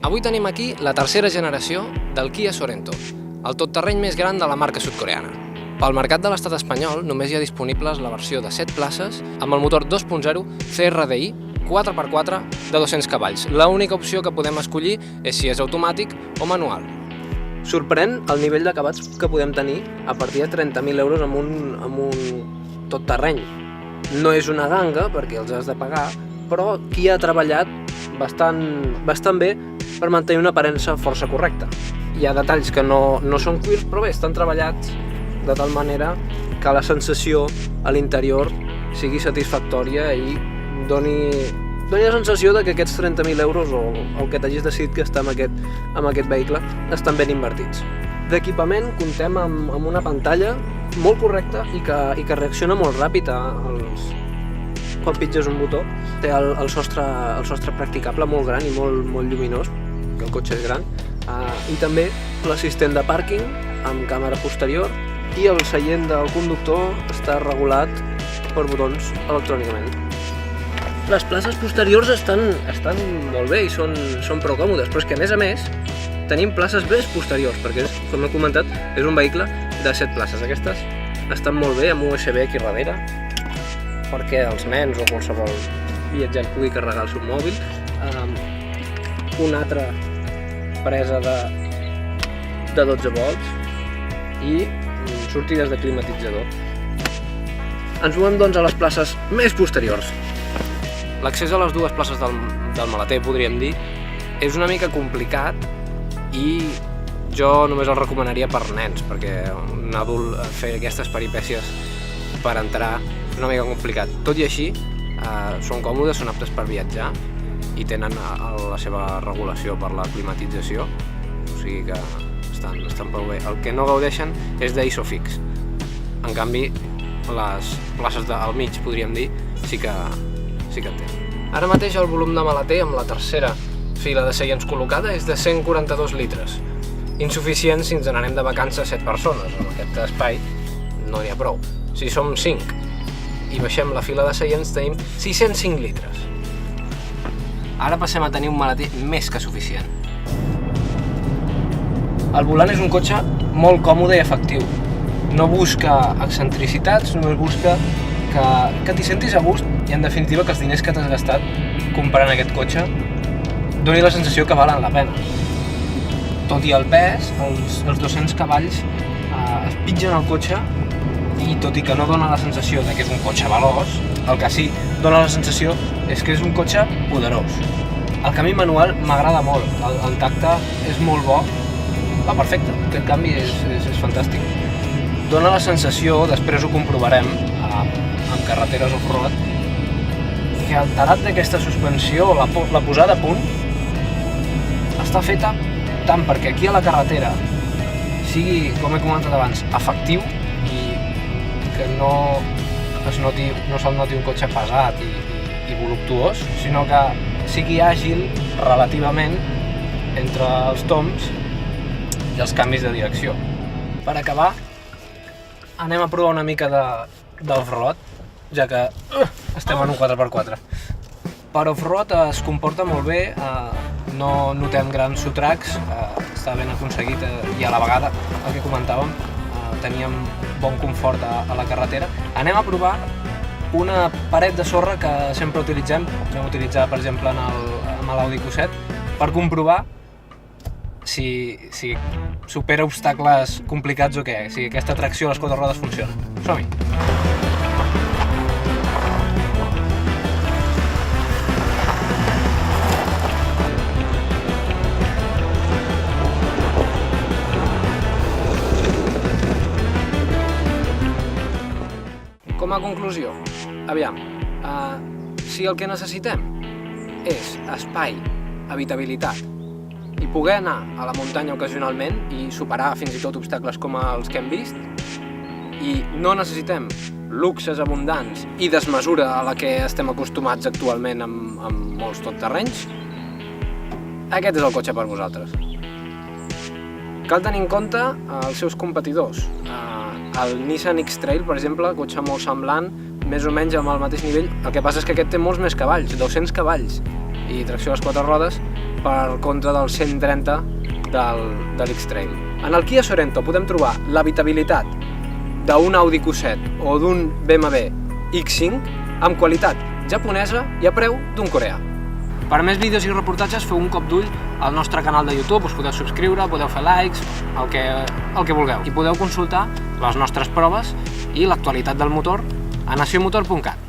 Avui tenim aquí la tercera generació del Kia Sorento, el totterreny més gran de la marca sud-coreana. Pel mercat de l'estat espanyol només hi ha disponibles la versió de 7 places amb el motor 2.0 CRDI 4x4 de 200 cavalls. L'única opció que podem escollir és si és automàtic o manual. Sorprèn el nivell d'acabats que podem tenir a partir de 30.000 euros amb un totterreny. No és una ganga perquè els has de pagar, però Kia ha treballat bastant bé per mantenir una aparença força correcta. Hi ha detalls que no són cuirs, però bé, estan treballats de tal manera que la sensació a l'interior sigui satisfactòria i doni la sensació de que aquests 30.000 euros o el que t'hagis decidit gastar amb aquest vehicle estan ben invertits. D'equipament contem amb una pantalla molt correcta i que reacciona molt ràpid quan pitges un botó. Té el sostre practicable molt gran i molt lluminós, que el cotxe és gran, i també l'assistent de pàrquing amb càmera posterior i el seient del conductor està regulat per botons electrònicament. Les places posteriors estan molt bé i són prou còmodes, però és que a més tenim places més posteriors, perquè com he comentat és un vehicle de 7 places. Aquestes estan molt bé amb USB aquí darrere, perquè els nens o qualsevol viatger pugui carregar el seu mòbil. Una altra presa de 12 volts i sortides de climatitzador. Ens movem doncs a les places més posteriors. L'accés a les dues places del maleter, podríem dir, és una mica complicat i jo només el recomanaria per nens, perquè un adult fer aquestes peripècies per entrar és una mica complicat. Tot i així, són còmodes, són aptes per viatjar i tenen la seva regulació per la climatització, o sigui que estan prou bé. El que no gaudeixen és d'ISOFIX. En canvi, les places al mig, podríem dir, sí que en tenen. Ara mateix el volum de maleter amb la tercera fila de seients col·locada és de 142 litres. Insuficient si ens n'anem de vacances 7 persones. En aquest espai no n'hi ha prou. Si som 5 i baixem la fila de seients tenim 605 litres. Ara passem a tenir un maleter més que suficient. El volant és un cotxe molt còmode i efectiu. No busca excentricitats, només busca que t'hi sentis a gust i en definitiva que els diners que t'has gastat comprant aquest cotxe doni la sensació que valen la pena. Tot i el pes, els 200 cavalls es pitgen al cotxe i tot i que no dona la sensació que és un cotxe veloç, el que sí dona la sensació és que és un cotxe poderós. El canvi manual m'agrada molt, el tacte és molt bo, va perfecte, aquest canvi és fantàstic. Dona la sensació, després ho comprovarem amb carreteres off-road, que el tarat d'aquesta suspensió, la posada a punt, està feta tant perquè aquí a la carretera sigui, com he comentat abans, efectiu i que no se'l noti un cotxe pesat i voluptuós, sinó que sigui àgil relativament entre els toms i els canvis de direcció. Per acabar, anem a provar una mica d'off-road, ja que estem en un 4x4. Per off-road es comporta molt bé, no notem grans sotracs, està ben aconseguit i a la vegada, el que comentàvem, teníem bon confort a la carretera. Anem a provar una paret de sorra que sempre utilitzem, vam utilitzar per exemple amb l'Audi Q7, per comprovar si supera obstacles complicats o què, si aquesta tracció a les 4 rodes funciona. Som-hi! Com a conclusió, aviam, si el que necessitem és espai, habitabilitat i poder anar a la muntanya ocasionalment i superar fins i tot obstacles com els que hem vist i no necessitem luxes abundants i desmesura a la que estem acostumats actualment amb molts totterrenys, aquest és el cotxe per vosaltres. Cal tenir en compte els seus competidors. El Nissan X-Trail, per exemple, cotxe molt semblant, més o menys amb el mateix nivell. El que passa és que aquest té molts més cavalls, 200 cavalls, i tracció a les 4 rodes, per contra del 130 de l'X-Trail. En el Kia Sorento podem trobar l'habitabilitat d'un Audi Q7 o d'un BMW X5 amb qualitat japonesa i a preu d'un coreà. Per més vídeos i reportatges feu un cop d'ull al nostre canal de YouTube, us podeu subscriure, podeu fer likes, el que vulgueu. I podeu consultar les nostres proves i l'actualitat del motor a nacionmotor.cat.